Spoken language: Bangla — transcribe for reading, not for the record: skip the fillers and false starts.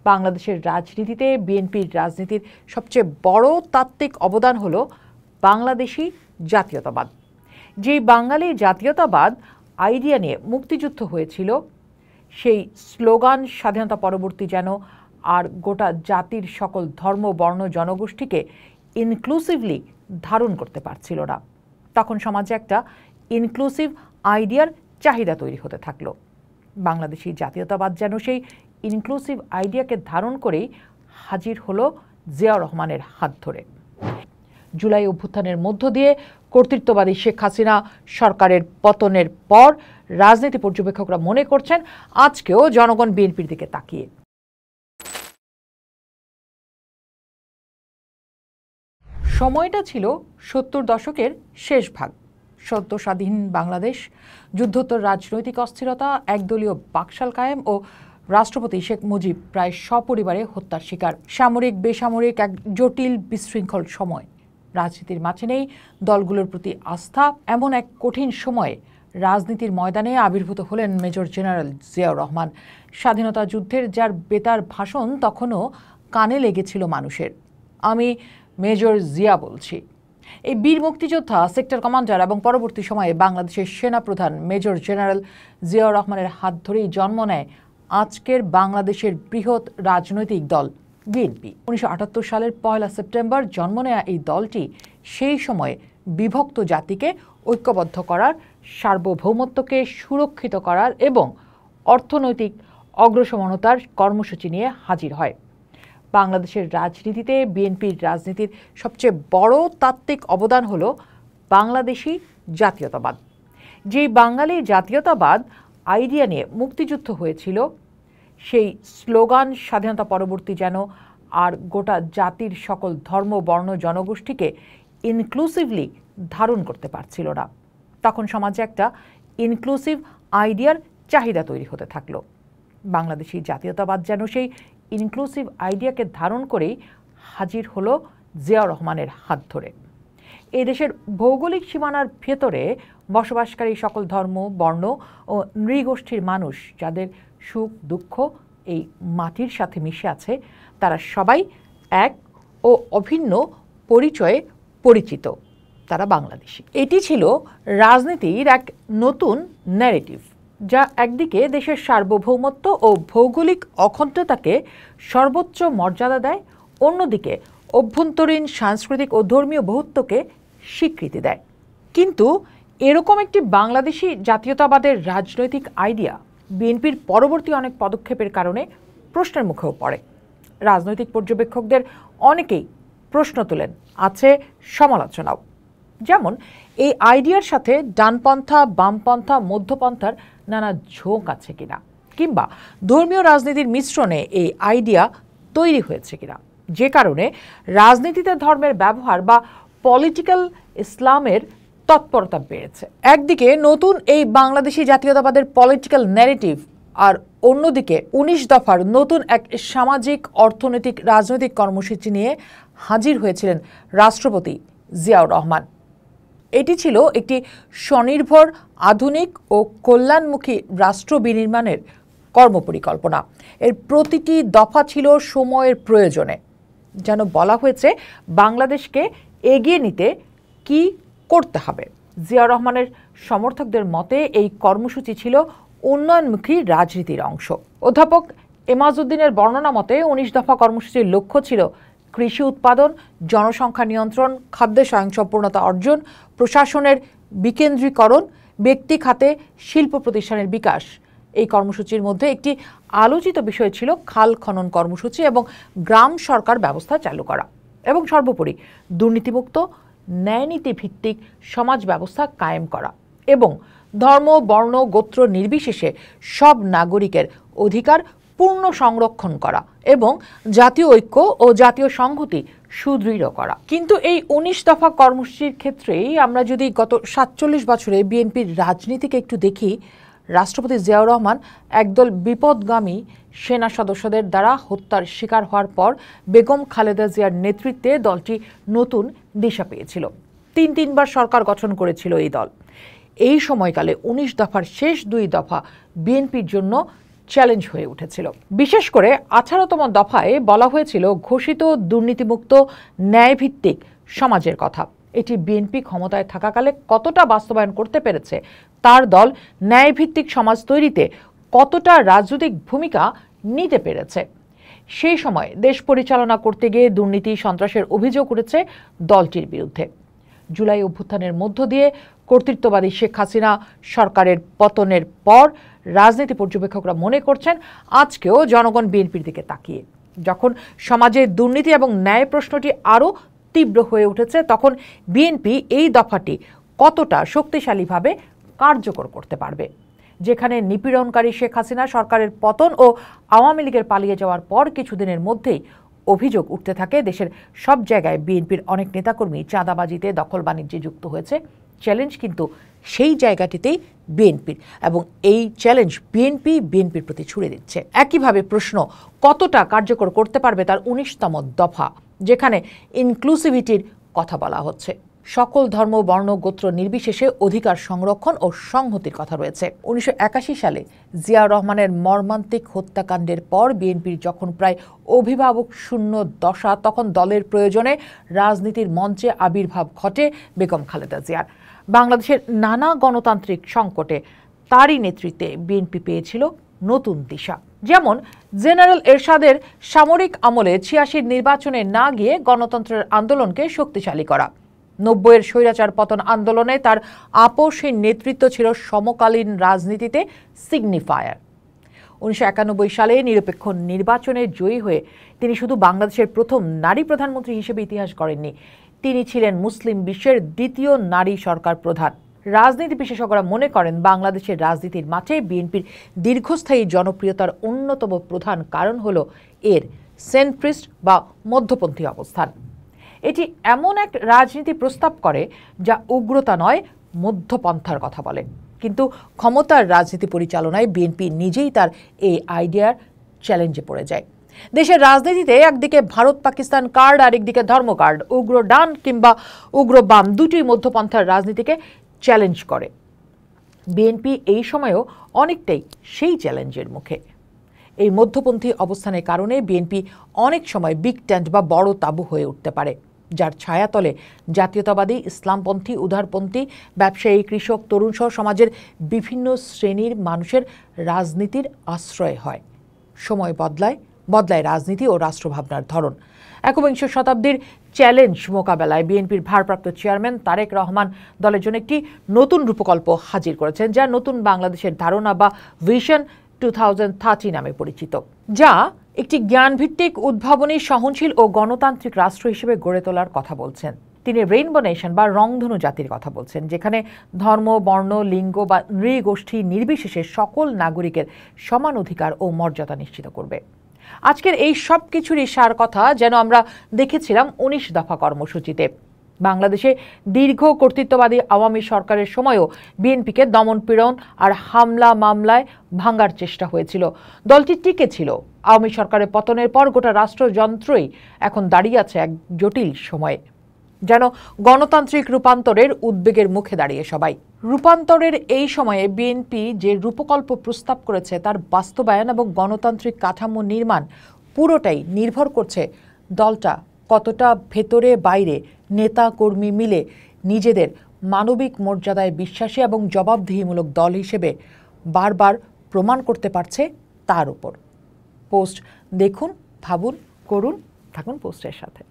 বাংলাদেশের রাজনীতিতে বিএনপির রাজনীতির সবচেয়ে বড় তাত্ত্বিক অবদান হলো বাংলাদেশি জাতীয়তাবাদ। যে বাঙালি জাতীয়তাবাদ আইডিয়া নিয়ে মুক্তিযুদ্ধ হয়েছিল, সেই স্লোগান স্বাধীনতা পরবর্তী যেন আর গোটা জাতির সকল ধর্ম, বর্ণ, জনগোষ্ঠীকে ইনক্লুসিভলি ধারণ করতে পারছিল না। তখন সমাজে একটা ইনক্লুসিভ আইডিয়ার চাহিদা তৈরি হতে থাকলো। বাংলাদেশি জাতীয়তাবাদ যেন সেই ইনক্লুসিভ আইডিয়াকে ধারণ করেই হাজির হলো জিয়াউর রহমানের হাত ধরে। জুলাই অভ্যুত্থানের মধ্য দিয়ে কর্তৃত্ববাদী শেখ হাসিনা সরকারের পতনের পর রাজনীতি পর্যবেক্ষকরা মনে করছেন আজকেও জনগণ বিএনপির দিকে তাকিয়ে। সময়টা ছিল 70 দশকের শেষ ভাগ। সদ্য স্বাধীন বাংলাদেশ, যুদ্ধোত্তর রাজনৈতিক অস্থিরতা, একদলীয় বাকশাল কায়েম ও রাষ্ট্রপতি শেখ মুজিব প্রায় সপরিবারে হত্যার শিকার। সামরিক বেসামরিক এক জটিল বিশৃঙ্খল সময়। রাজনীতির মাঝে নেই দলগুলোর প্রতি আস্থা। এমন এক কঠিন সময়ে রাজনীতির ময়দানে আবির্ভূত হলেন মেজর জেনারেল জিয়াউর রহমান। স্বাধীনতা যুদ্ধের যার বেতার ভাষণ তখনও কানে লেগেছিল মানুষের। আমি মেজর জিয়া বলছি। এই বীর মুক্তিযোদ্ধা, সেক্টর কমান্ডার এবং পরবর্তী সময়ে বাংলাদেশের সেনাপ্রধান মেজর জেনারেল জিয়াউর রহমানের হাত ধরেই জন্ম নেয় আজকের বাংলাদেশের বৃহৎ রাজনৈতিক দল বিএনপি। 1978 সালের 1 সেপ্টেম্বর জন্ম নেয়া এই দলটি সেই সময়ে বিভক্ত জাতিকে ঐক্যবদ্ধ করার, সার্বভৌমত্বকে সুরক্ষিত করার এবং অর্থনৈতিক অগ্রসমানতার কর্মসূচি নিয়ে হাজির হয়। বাংলাদেশের রাজনীতিতে বিএনপির রাজনীতির সবচেয়ে বড় তাত্ত্বিক অবদান হলো বাংলাদেশি জাতীয়তাবাদ। যে বাঙালি জাতীয়তাবাদ আইডিয়া নিয়ে মুক্তিযুদ্ধ হয়েছিল, সেই স্লোগান স্বাধীনতা পরবর্তী যেন আর গোটা জাতির সকল ধর্ম, বর্ণ, জনগোষ্ঠীকে ইনক্লুসিভলি ধারণ করতে পারছিল না। তখন সমাজে একটা ইনক্লুসিভ আইডিয়ার চাহিদা তৈরি হতে থাকলো। বাংলাদেশি জাতীয়তাবাদ যেন সেই ইনক্লুসিভ আইডিয়াকে ধারণ করেই হাজির হলো জিয়াউর রহমানের হাত ধরে। এই দেশের ভৌগোলিক সীমানার ভেতরে বসবাসকারী সকল ধর্ম, বর্ণ ও নৃগোষ্ঠীর মানুষ, যাদের সুখ দুঃখ এই মাটির সাথে মিশে আছে, তারা সবাই এক ও অভিন্ন পরিচয়ে পরিচিত। তারা বাংলাদেশি। এটি ছিল রাজনীতির এক নতুন ন্যারেটিভ, যা একদিকে দেশের সার্বভৌমত্ব ও ভৌগোলিক অখণ্ডতাকে সর্বোচ্চ মর্যাদা দেয়, অন্যদিকে অভ্যন্তরীণ সাংস্কৃতিক ও ধর্মীয় বহুত্বকে স্বীকৃতি দেয়। কিন্তু এরকম একটি বাংলাদেশি জাতীয়তাবাদের রাজনৈতিক আইডিয়া বিএনপির পরবর্তী অনেক পদক্ষেপের কারণে প্রশ্নের মুখেও পড়ে। রাজনৈতিক পর্যবেক্ষকদের অনেকেই প্রশ্ন তোলেন, আছে সমালোচনাও। যেমন, এই আইডিয়ার সাথে ডানপন্থা, বামপন্থা, মধ্যপন্থার নানা ঝোঁক আছে কিনা, কিংবা ধর্মীয় রাজনীতির মিশ্রণে এই আইডিয়া তৈরি হয়েছে কিনা, যে কারণে রাজনীতিতে ধর্মের ব্যবহার বা পলিটিক্যাল ইসলামের তৎপরতা বেড়েছে। একদিকে নতুন এই বাংলাদেশি জাতীয়তাবাদের পলিটিক্যাল ন্যারেটিভ, আর অন্যদিকে 19 দফার নতুন এক সামাজিক, অর্থনৈতিক, রাজনৈতিক কর্মসূচি নিয়ে হাজির হয়েছিলেন রাষ্ট্রপতি জিয়াউর রহমান। এটি ছিল একটি স্বনির্ভর, আধুনিক ও কল্যাণমুখী রাষ্ট্র বিনির্মাণের কর্মপরিকল্পনা। এর প্রতিটি দফা ছিল সময়ের প্রয়োজনে। যেন বলা হয়েছে বাংলাদেশকে এগিয়ে নিতে কি করতে হবে। জিয়াউর রহমানের সমর্থকদের মতে এই কর্মসূচি ছিল উন্নয়নমুখী রাজনীতির অংশ। অধ্যাপক এমাজউদ্দিনের বর্ণনা মতে 19 দফা কর্মসূচির লক্ষ্য ছিল কৃষি উৎপাদন, জনসংখ্যা নিয়ন্ত্রণ, খাদ্যে স্বয়ংসম্পূর্ণতা অর্জন, প্রশাসনের বিকেন্দ্রীকরণ, ব্যক্তি খাতে শিল্প প্রতিষ্ঠানের বিকাশ। এই কর্মসূচির মধ্যে একটি আলোচিত বিষয় ছিল খাল খনন কর্মসূচি এবং গ্রাম সরকার ব্যবস্থা চালু করা, এবং সর্বোপরি দুর্নীতিমুক্ত, ন্যায়নীতি ভিত্তিক সমাজ ব্যবস্থা কায়েম করা, এবং ধর্ম, বর্ণ, গোত্র নির্বিশেষে সব নাগরিকের অধিকার পূর্ণ সংরক্ষণ করা এবং জাতীয় ঐক্য ও জাতীয় সংহতি সুদৃঢ় করা। কিন্তু এই 19 দফা কর্মসূচির ক্ষেত্রেই আমরা যদি গত 47 বছরে বিএনপির রাজনীতিকে একটু দেখি, রাষ্ট্রপতি জিয়াউর রহমান একদল বিপদগামী সেনা সদস্যদের দ্বারা হত্যার শিকার হওয়ার পর বেগম খালেদা জিয়ার নেতৃত্বে দলটি নতুন দিশা পেয়েছিল। তিনবার সরকার গঠন করেছিল এই দল। এই সময়কালে 19 দফার শেষ 2 দফা বিএনপির জন্য চ্যালেঞ্জ হয়ে উঠেছিল। বিশেষ করে 18তম দফায় বলা হয়েছিল ঘোষিত দুর্নীতিমুক্ত ন্যায়ভিত্তিক সমাজের কথা। এটি বিএনপি ক্ষমতায় থাকাকালে কতটা বাস্তবায়ন করতে পেরেছে, তার দল ন্যায়ভিত্তিক সমাজ তৈরিতে কতটা রাজনৈতিক ভূমিকা নিতে পেরেছে। সেই সময় দেশ পরিচালনা করতে গিয়ে দুর্নীতি সন্ত্রাসের অভিযোগ উঠেছে দলটির বিরুদ্ধে। জুলাই অভ্যুত্থানের মধ্য দিয়ে কর্তৃত্ববাদী শেখ হাসিনা সরকারের পতনের পর রাজনীতি পর্যবেক্ষকরা মনে করছেন আজকেও জনগণ বিএনপির দিকে তাকিয়ে। যখন সমাজে দুর্নীতি এবং ন্যায় প্রশ্নটি আরও তীব্র হয়ে উঠেছে, তখন বিএনপি এই দফাটি কতটা শক্তিশালীভাবে কার্যকর করতে পারবে। যেখানে নিপীড়নকারী শেখ হাসিনা সরকারের পতন ও আওয়ামী লীগের পালিয়ে যাওয়ার পর কিছুদিনের মধ্যেই অভিযোগ উঠতে থাকে দেশের সব জায়গায় বিএনপির অনেক নেতাকর্মী চাঁদাবাজিতে, দখল বাণিজ্যে যুক্ত হয়েছে। চ্যালেঞ্জ কিন্তু সেই জায়গাটিতেই বিএনপির, এবং এই চ্যালেঞ্জ বিএনপির প্রতি ছুড়ে দিচ্ছে। একইভাবে প্রশ্ন কতটা কার্যকর করতে পারবে তার 19তম দফা, যেখানে ইনক্লুসিভিটির কথা বলা হচ্ছে। সকল ধর্ম, বর্ণ, গোত্র নির্বিশেষে অধিকার সংরক্ষণ ও সংহতির কথা রয়েছে। 1981 সালে জিয়া রহমানের মর্মান্তিক হত্যাকাণ্ডের পর বিএনপির যখন প্রায় অভিভাবক শূন্য দশা, তখন দলের প্রয়োজনে রাজনীতির মঞ্চে আবির্ভাব ঘটে বেগম খালেদা জিয়ার। বাংলাদেশের নানা গণতান্ত্রিক সংকটে তারই নেতৃত্বে বিএনপি পেয়েছিল নতুন দিশা। যেমন জেনারেল এরশাদের সামরিক আমলে 86 নির্বাচনে না গিয়ে গণতন্ত্রের আন্দোলনকে শক্তিশালী করা। 90-এর স্বৈরাচার পতন আন্দোলনে তার আপসহীন নেতৃত্ব ছিল সমকালীন রাজনীতিতে সিগনিফায়ার। 1991 সালে নিরপেক্ষ নির্বাচনে জয়ী হয়ে তিনি শুধু বাংলাদেশের প্রথম নারী প্রধানমন্ত্রী হিসেবে ইতিহাস গড়েননি, তিনি ছিলেন মুসলিম বিশ্বের দ্বিতীয় নারী সরকার প্রধান। রাজনীতি বিশেষজ্ঞরা মনে করেন বাংলাদেশের রাজনীতির মাঠে বিএনপির দীর্ঘস্থায়ী জনপ্রিয়তার অন্যতম প্রধান কারণ হল এর সেন্ট্রিস্ট বা মধ্যপন্থী অবস্থান। এটি এমন এক রাজনীতি প্রস্তাব করে যা উগ্রতা নয়, মধ্যপন্থার কথা বলে। কিন্তু ক্ষমতার রাজনীতি পরিচালনায় বিএনপি নিজেই তার এই আইডিয়ার চ্যালেঞ্জে পড়ে যায়। দেশের রাজনীতিতে একদিকে ভারত পাকিস্তান কার্ড, আরেকদিকে ধর্ম কার্ড, উগ্র ডান কিংবা উগ্র বাম, দুটোই মধ্যপন্থার রাজনীতিকে চ্যালেঞ্জ করে। বিএনপি এই সময়েও অনেকটাই সেই চ্যালেঞ্জের মুখে। এই মধ্যপন্থী অবস্থানের কারণে বিএনপি অনেক সময় বিগ টেন্ট বা বড় তাঁবু হয়ে উঠতে পারে, যার ছায়াতলে জাতীয়তাবাদী, ইসলামপন্থী, উদারপন্থী, ব্যবসায়ী, কৃষক, তরুণ সহ সমাজের বিভিন্ন শ্রেণীর মানুষের রাজনীতির আশ্রয় হয়। সময় বদলায় রাজনীতি ও রাষ্ট্রভাবনার ধরন। একবিংশ শতাব্দীর চ্যালেঞ্জ মোকাবেলায় বিএনপির ভারপ্রাপ্ত চেয়ারম্যান তারেক রহমান দলের জন্য একটি নতুন রূপকল্প হাজির করেছেন, যা নতুন বাংলাদেশের ধারণা বা ভিশন 2030 নামে পরিচিত, যা একটি জ্ঞানভিত্তিক, উদ্ভাবনী, সহনশীল ও গণতান্ত্রিক রাষ্ট্র হিসেবে গড়ে তোলার কথা বলছেন। তিনি রেইনবো নেশন বা রংধনু জাতির কথা বলছেন, যেখানে ধর্ম, বর্ণ, লিঙ্গ বা নৃগোষ্ঠী নির্বিশেষে সকল নাগরিকের সমান অধিকার ও মর্যাদা নিশ্চিত করবে। আজকের এই সব কিছুরই সার কথা যেন আমরা দেখেছিলাম 19 দফা কর্মসূচিতে। বাংলাদেশে দীর্ঘ কর্তৃত্ববাদী আওয়ামী সরকারের সময়ও বিএনপিকে দমন-পীড়ন আর হামলা মামলায় ভাঙার চেষ্টা হয়েছিল। দলটি টিকে ছিল। আওয়ামী সরকারের পতনের পর গোটা রাষ্ট্রযন্ত্রই এখন দাঁড়িয়ে আছে এক জটিল সময়ে, যেন গণতান্ত্রিক রূপান্তরের উদ্বেগের মুখে দাঁড়িয়ে সবাই। রূপান্তরের এই সময়ে বিএনপি যে রূপকল্প প্রস্তাব করেছে তার বাস্তবায়ন এবং গণতান্ত্রিক কাঠামো নির্মাণ পুরোটাই নির্ভর করছে দলটা কতটা ভেতরে বাইরে নেতা কর্মী মিলে নিজেদের মানবিক মর্যাদায় বিশ্বাসী এবং জবাবদিহিমূলক দল হিসেবে বারবার প্রমাণ করতে পারছে তার উপর। পোস্ট দেখুন, ভাবুন, করুন, থাকুন পোস্টের সাথে।